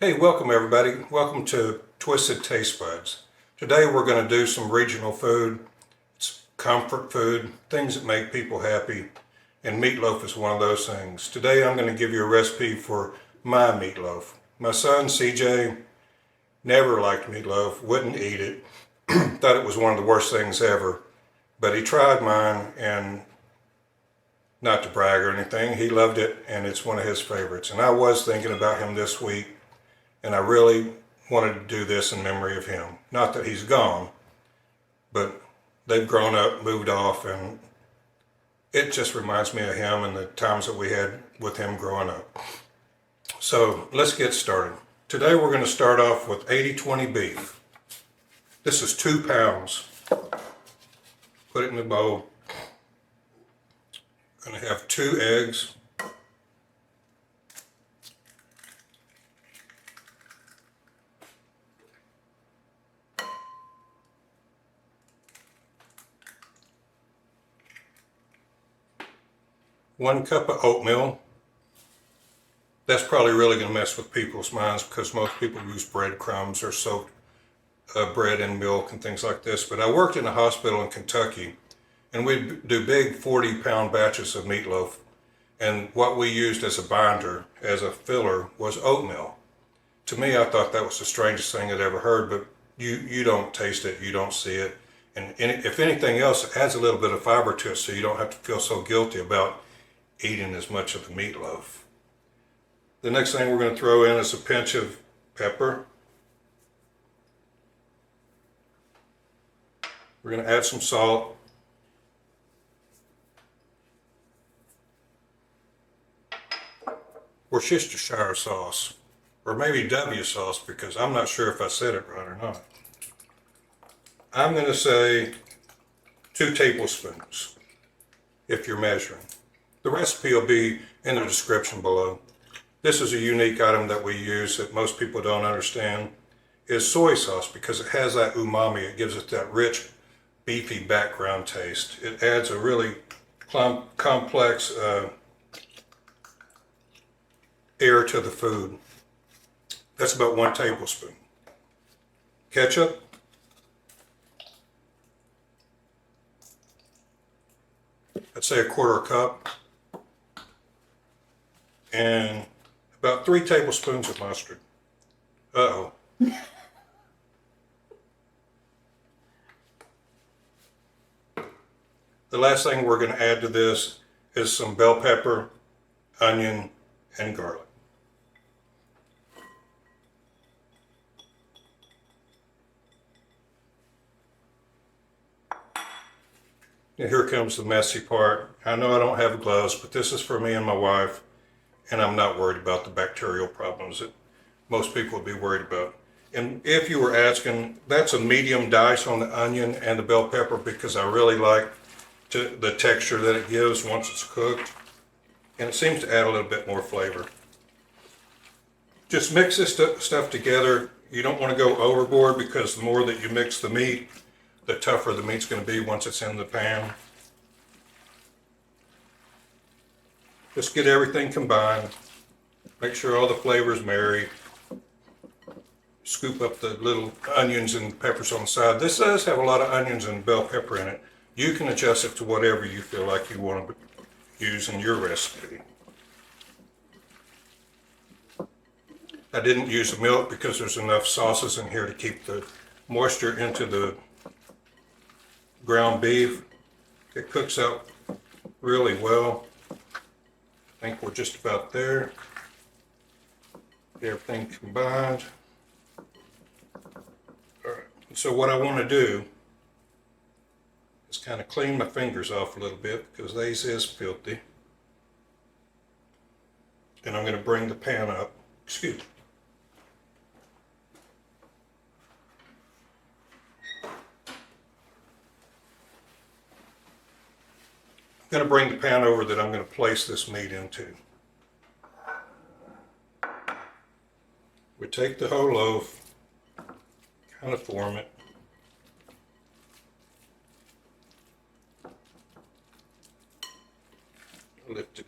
Hey, welcome everybody. Welcome to Twisted Taste Buds. Today we're going to do some regional food. It's comfort food, things that make people happy, and meatloaf is one of those things. Today I'm going to give you a recipe for my meatloaf. My son CJ never liked meatloaf, wouldn't eat it, thought it was one of the worst things ever, but he tried mine, and not to brag or anything, he loved it and it's one of his favorites. And I was thinking about him this week, and I really wanted to do this in memory of him. Not that he's gone, but they've grown up, moved off, and it just reminds me of him and the times that we had with him growing up. So let's get started. Today we're going to start off with 80-20 beef. This is 2 pounds. Put it in the bowl. Going to have 2 eggs. One cup of oatmeal. That's probably really going to mess with people's minds because most people use breadcrumbs or soaked bread and milk and things like this. But I worked in a hospital in Kentucky, and we'd do big 40-pound batches of meatloaf. And what we used as a binder, as a filler, was oatmeal. To me, I thought that was the strangest thing I'd ever heard, but you don't taste it, you don't see it. And if anything else, it adds a little bit of fiber to it so you don't have to feel so guilty about eating as much of the meatloaf. The next thing we're going to throw in is a pinch of pepper. We're going to add some salt. Worcestershire sauce, or maybe W sauce, because I'm not sure if I said it right or not. I'm going to say 2 tablespoons if you're measuring. The recipe will be in the description below. This is a unique item that we use that most people don't understand, is soy sauce, because it has that umami. It gives it that rich, beefy background taste. It adds a really complex air to the food. That's about 1 tablespoon. Ketchup. I'd say 1/4 cup. And about 3 tablespoons of mustard. Uh-oh. The last thing we're going to add to this is some bell pepper, onion, and garlic. And here comes the messy part. I know I don't have gloves, but this is for me and my wife, and I'm not worried about the bacterial problems that most people would be worried about. And if you were asking, that's a medium dice on the onion and the bell pepper because I really like the texture that it gives once it's cooked, and it seems to add a little bit more flavor. Just mix this stuff together. You don't want to go overboard because the more that you mix the meat, the tougher the meat's going to be once it's in the pan. Just get everything combined. Make sure all the flavors marry. Scoop up the little onions and peppers on the side. This does have a lot of onions and bell pepper in it. You can adjust it to whatever you feel like you want to use in your recipe. I didn't use the milk because there's enough sauces in here to keep the moisture into the ground beef. It cooks out really well. I think we're just about there. Get everything combined. All right. So what I want to do is kind of clean my fingers off a little bit because these is filthy. And I'm going to bring the pan up. Excuse me. I'm going to bring the pan over that I'm going to place this meat into. We take the whole loaf, kind of form it. Lift it.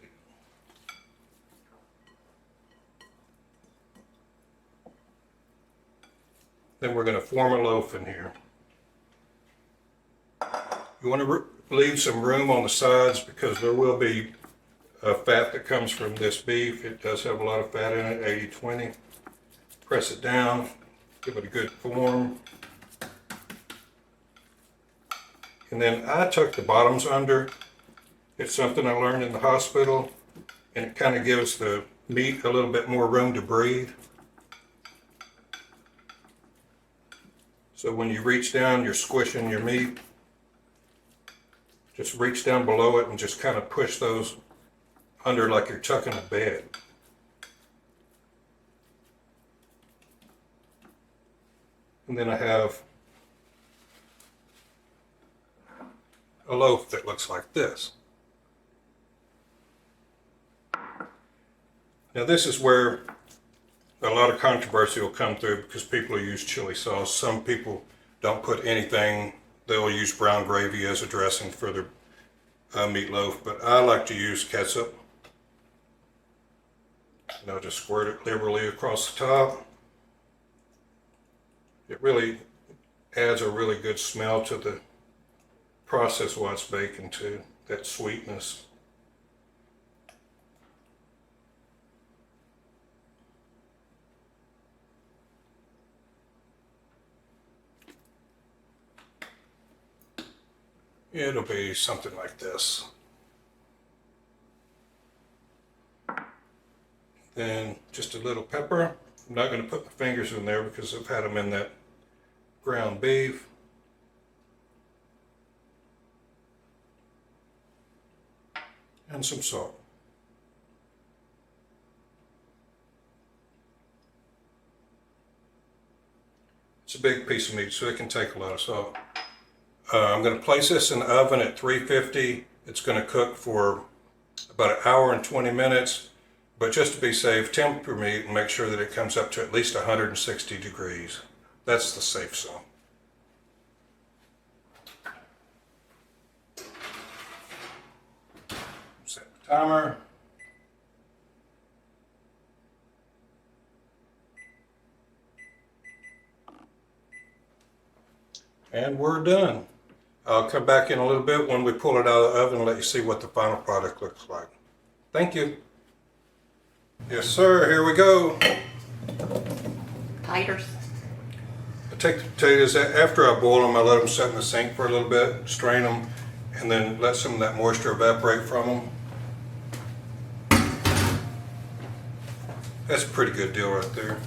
Then we're going to form a loaf in here. You want to leave some room on the sides because there will be fat that comes from this beef. It does have a lot of fat in it, 80-20. Press it down, give it a good form. And then I tuck the bottoms under. It's something I learned in the hospital, and it kind of gives the meat a little bit more room to breathe. So when you reach down, you're squishing your meat. Just reach down below it and just kind of push those under like you're tucking a bed. And then I have a loaf that looks like this. Now this is where a lot of controversy will come through because people use chili sauce. Some people don't put anything. They'll use brown gravy as a dressing for their meatloaf, but I like to use ketchup. And I'll just squirt it liberally across the top. It really adds a really good smell to the process while it's baking too, that sweetness. It'll be something like this. Then just a little pepper. I'm not going to put my fingers in there because I've had them in that ground beef. And some salt. It's a big piece of meat, so it can take a lot of salt. I'm going to place this in the oven at 350. It's going to cook for about an hour and 20 minutes. But just to be safe, temper meat and make sure that it comes up to at least 160 degrees. That's the safe zone. Set the timer. And we're done. I'll come back in a little bit when we pull it out of the oven and let you see what the final product looks like. Thank you. Yes, sir. Here we go. Taters. I take the potatoes, after I boil them, I let them sit in the sink for a little bit, strain them, and then let some of that moisture evaporate from them. That's a pretty good deal right there.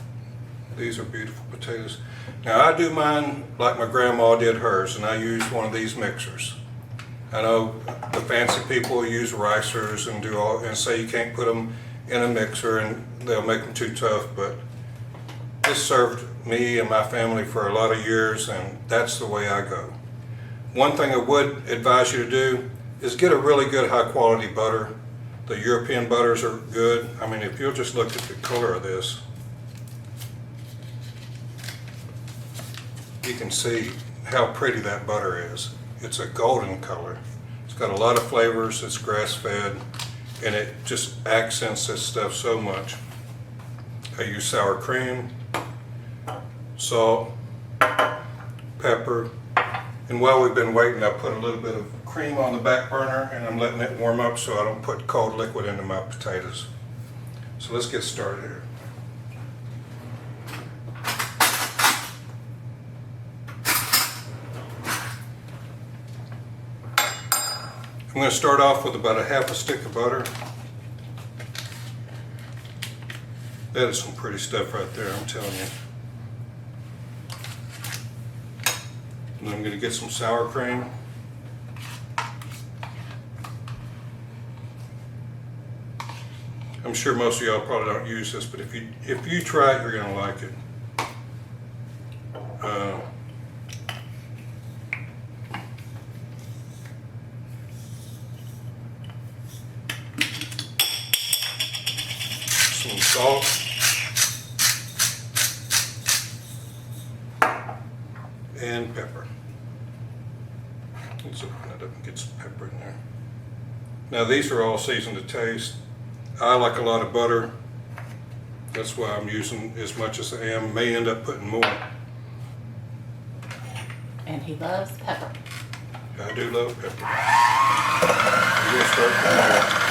These are beautiful potatoes. Now I do mine like my grandma did hers, and I use one of these mixers. I know the fancy people use ricers and do all, and say you can't put them in a mixer and they'll make them too tough, but this served me and my family for a lot of years, and that's the way I go. One thing I would advise you to do is get a really good high quality butter. The European butters are good. I mean, if you'll just look at the color of this, you can see how pretty that butter is. It's a golden color. It's got a lot of flavors, it's grass fed, and it just accents this stuff so much. I use sour cream, salt, pepper, and while we've been waiting, I put a little bit of cream on the back burner and I'm letting it warm up so I don't put cold liquid into my potatoes. So let's get started here. I'm going to start off with about a half a stick of butter. That is some pretty stuff right there, I'm telling you. And I'm going to get some sour cream. I'm sure most of y'all probably don't use this, but if you try it, you're going to like it. Some salt. And pepper. Let's open that up and get some pepper in there. Now these are all seasoned to taste. I like a lot of butter. That's why I'm using as much as I am. May end up putting more. And he loves pepper. I do love pepper. We're gonna start from there.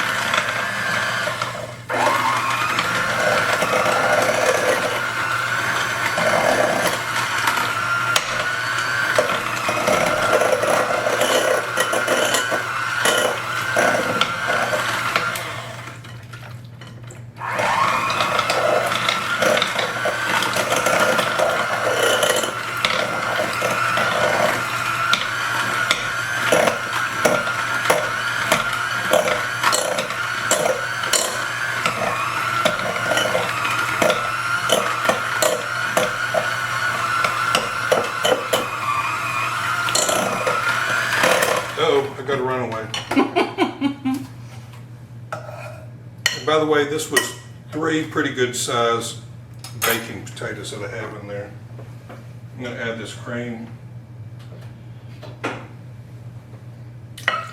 Oh, I got to run away. And by the way, this was 3 pretty good sized baking potatoes that I have in there. I'm going to add this cream.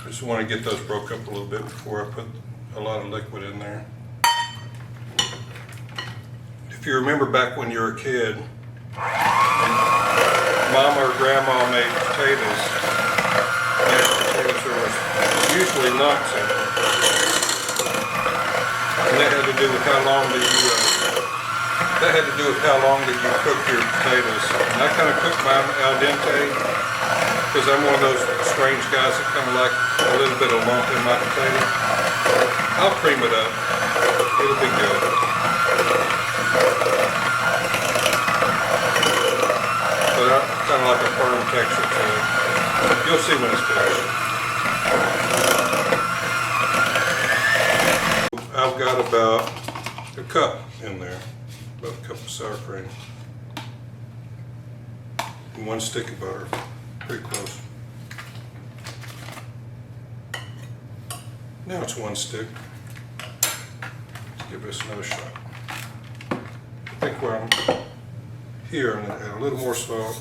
Just want to get those broke up a little bit before I put a lot of liquid in there. If you remember back when you were a kid, and Mama or Grandma made potatoes, mashed potatoes, there was usually lumps in them. And that had to do with how long that you cook your potatoes. And I kind of cook mine al dente because I'm one of those strange guys that kind of like a little bit of lump in my potato. I'll cream it up. It'll be good. But I kind of like a firm texture to it. You'll see when it's finished. I've got about a cup in there, about a cup of sour cream, and 1 stick of butter, pretty close. Now it's 1 stick. Let's give this another shot. I think where I'm here, I'm going to add a little more salt,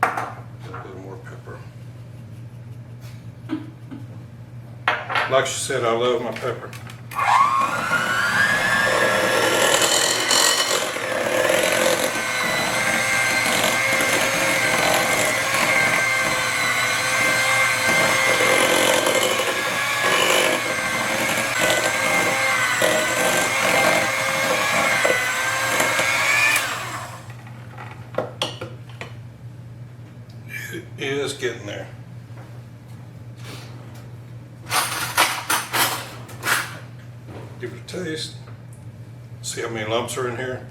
and a little more pepper. Like she said, I love my pepper. It is getting there. Give it a taste. See how many lumps are in here?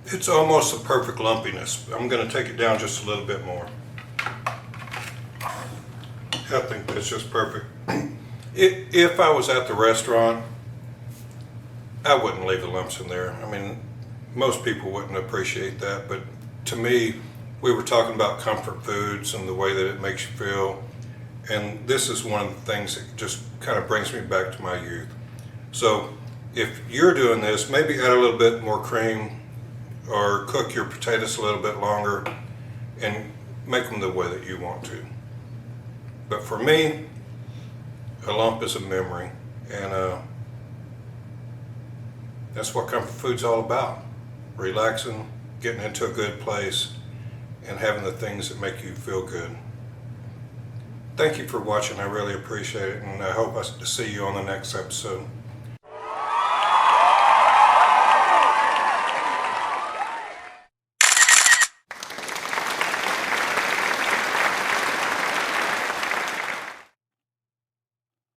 It's almost a perfect lumpiness. I'm going to take it down just a little bit more. I think that's just perfect. If I was at the restaurant, I wouldn't leave the lumps in there. I mean, most people wouldn't appreciate that, but to me, we were talking about comfort foods and the way that it makes you feel. And this is one of the things that just kind of brings me back to my youth. So if you're doing this, maybe add a little bit more cream or cook your potatoes a little bit longer and make them the way that you want to. But for me, a lump is a memory, and that's what comfort food's all about. Relaxing, getting into a good place, and having the things that make you feel good. Thank you for watching. I really appreciate it, and I hope I see you on the next episode.